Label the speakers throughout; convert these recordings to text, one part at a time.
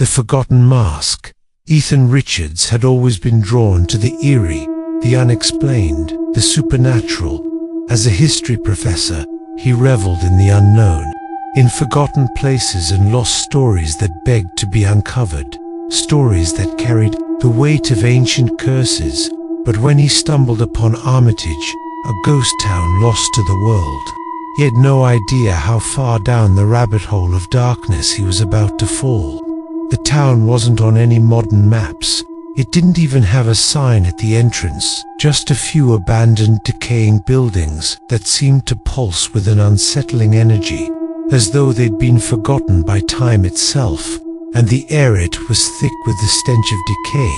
Speaker 1: The Forgotten Mask. Ethan Richards had always been drawn to the eerie, the unexplained, the supernatural. As a history professor, he reveled in the unknown, in forgotten places and lost stories that begged to be uncovered, stories that carried the weight of ancient curses. But when he stumbled upon Armitage, a ghost town lost to the world, he had no idea how far down the rabbit hole of darkness he was about to fall. The town wasn't on any modern maps. It didn't even have a sign at the entrance, just a few abandoned, decaying buildings that seemed to pulse with an unsettling energy, as though they'd been forgotten by time itself. And the air, it was thick with the stench of decay,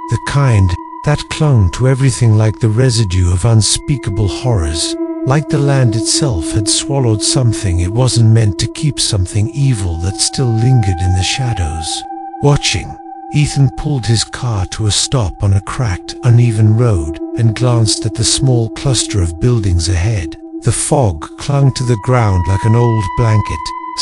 Speaker 1: the kind that clung to everything like the residue of unspeakable horrors, like the land itself had swallowed something it wasn't meant to keep, something evil that still lingered in the shadows. Watching, Ethan pulled his car to a stop on a cracked, uneven road and glanced at the small cluster of buildings ahead. The fog clung to the ground like an old blanket,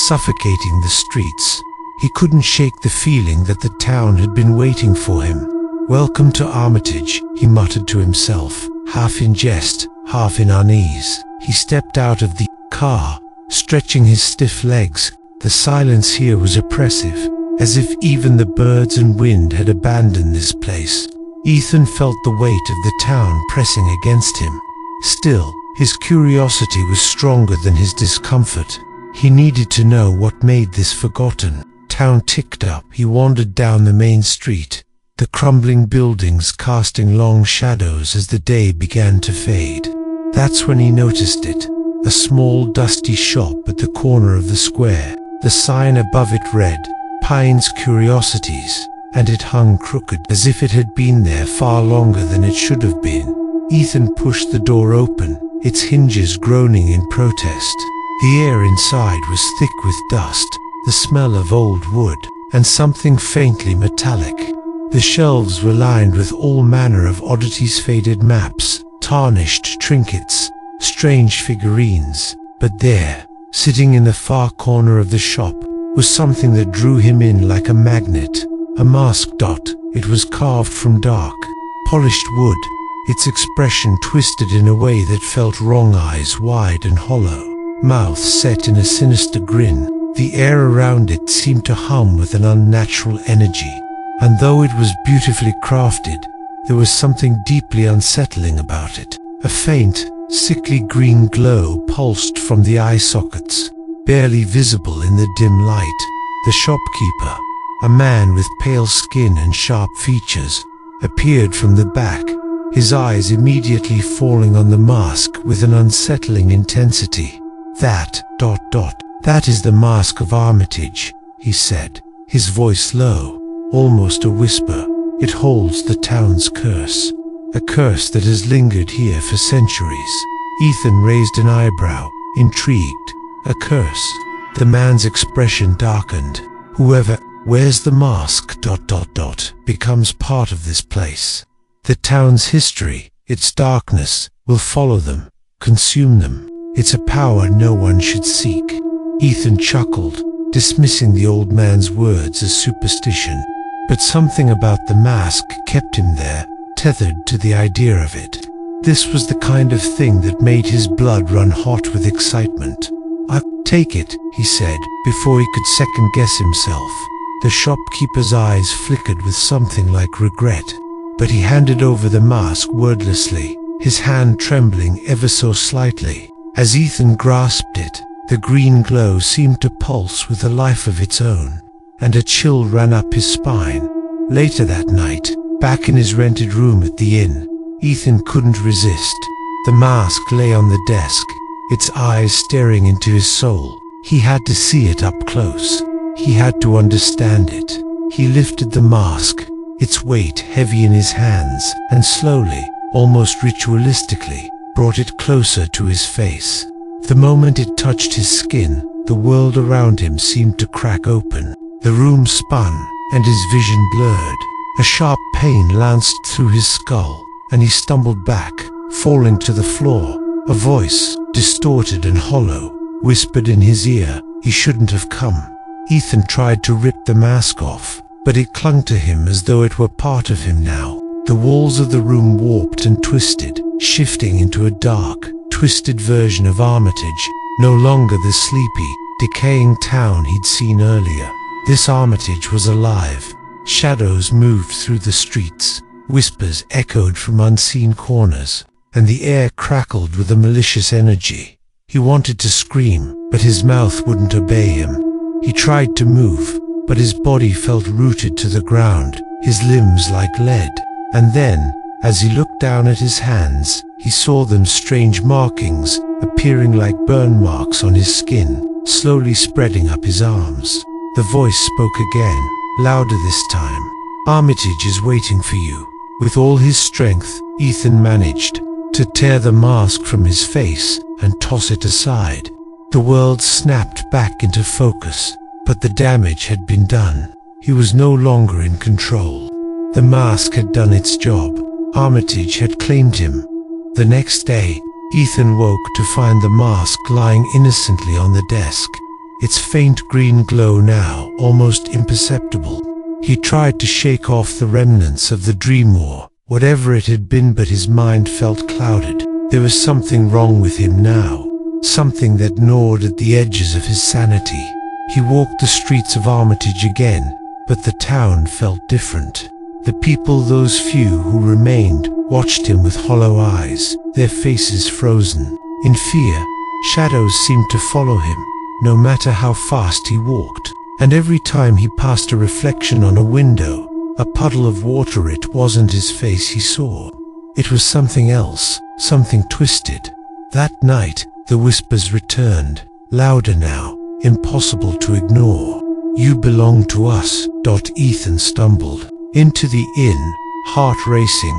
Speaker 1: suffocating the streets. He couldn't shake the feeling that the town had been waiting for him. "Welcome to Armitage," he muttered to himself, half in jest, half in unease. He stepped out of the car, stretching his stiff legs. The silence here was oppressive, as if even the birds and wind had abandoned this place. Ethan felt the weight of the town pressing against him. Still, his curiosity was stronger than his discomfort. He needed to know what made this forgotten town ticked up. He wandered down the main street, the crumbling buildings casting long shadows as the day began to fade. That's when he noticed it, a small dusty shop at the corner of the square. The sign above it read, "Pine's Curiosities," and it hung crooked, as if it had been there far longer than it should have been. Ethan pushed the door open, its hinges groaning in protest. The air inside was thick with dust, the smell of old wood, and something faintly metallic. The shelves were lined with all manner of oddities, faded maps, tarnished trinkets, strange figurines. But there, sitting in the far corner of the shop, was something that drew him in like a magnet. A mask. It was carved from dark, polished wood, its expression twisted in a way that felt wrong, eyes wide and hollow, mouth set in a sinister grin. The air around it seemed to hum with an unnatural energy, and though it was beautifully crafted, there was something deeply unsettling about it. A faint, sickly green glow pulsed from the eye sockets, barely visible in the dim light. The shopkeeper, a man with pale skin and sharp features, appeared from the back, his eyes immediately falling on the mask with an unsettling intensity. That is the mask of Armitage," he said, his voice low, almost a whisper. "It holds the town's curse, a curse that has lingered here for centuries." Ethan raised an eyebrow, intrigued. "A curse?" The man's expression darkened. "Whoever wears the mask becomes part of this place. The town's history, its darkness, will follow them, consume them. It's a power no one should seek." Ethan chuckled, dismissing the old man's words as superstition. But something about the mask kept him there, tethered to the idea of it. This was the kind of thing that made his blood run hot with excitement. "I'll take it," he said, before he could second-guess himself. The shopkeeper's eyes flickered with something like regret, but he handed over the mask wordlessly, his hand trembling ever so slightly. As Ethan grasped it, the green glow seemed to pulse with a life of its own, and a chill ran up his spine. Later that night, back in his rented room at the inn, Ethan couldn't resist. The mask lay on the desk, its eyes staring into his soul. He had to see it up close. He had to understand it. He lifted the mask, its weight heavy in his hands, and slowly, almost ritualistically, brought it closer to his face. The moment it touched his skin, the world around him seemed to crack open. The room spun, and his vision blurred. A sharp pain lanced through his skull, and he stumbled back, falling to the floor. A voice, distorted and hollow, whispered in his ear, "He shouldn't have come." Ethan tried to rip the mask off, but it clung to him as though it were part of him now. The walls of the room warped and twisted, shifting into a dark, twisted version of Armitage, no longer the sleepy, decaying town he'd seen earlier. This Armitage was alive. Shadows moved through the streets, whispers echoed from unseen corners, and the air crackled with a malicious energy. He wanted to scream, but his mouth wouldn't obey him. He tried to move, but his body felt rooted to the ground, his limbs like lead. And then, as he looked down at his hands, he saw them strange markings, appearing like burn marks on his skin, slowly spreading up his arms. The voice spoke again, louder this time. "Armitage is waiting for you." With all his strength, Ethan managed to tear the mask from his face and toss it aside. The world snapped back into focus, but the damage had been done. He was no longer in control. The mask had done its job. Armitage had claimed him. The next day, Ethan woke to find the mask lying innocently on the desk, its faint green glow now almost imperceptible. He tried to shake off the remnants of the dream war, whatever it had been, but his mind felt clouded. There was something wrong with him now, something that gnawed at the edges of his sanity. He walked the streets of Armitage again, but the town felt different. The people, those few who remained, watched him with hollow eyes, their faces frozen. In fear, shadows seemed to follow him, no matter how fast he walked. And every time he passed a reflection on a window, a puddle of water, it wasn't his face he saw. It was something else, something twisted. That night, the whispers returned, louder now, impossible to ignore. "You belong to us." Ethan stumbled into the inn, heart racing.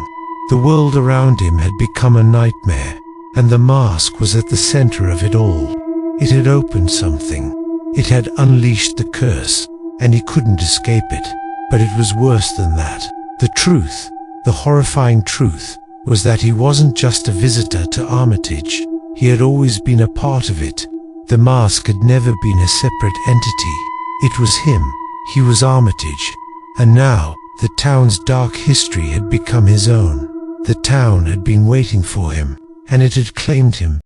Speaker 1: The world around him had become a nightmare, and the mask was at the center of it all. It had opened something. It had unleashed the curse, and he couldn't escape it. But it was worse than that. The truth, the horrifying truth, was that he wasn't just a visitor to Armitage. He had always been a part of it. The mask had never been a separate entity. It was him. He was Armitage. And now, the town's dark history had become his own. The town had been waiting for him, and it had claimed him,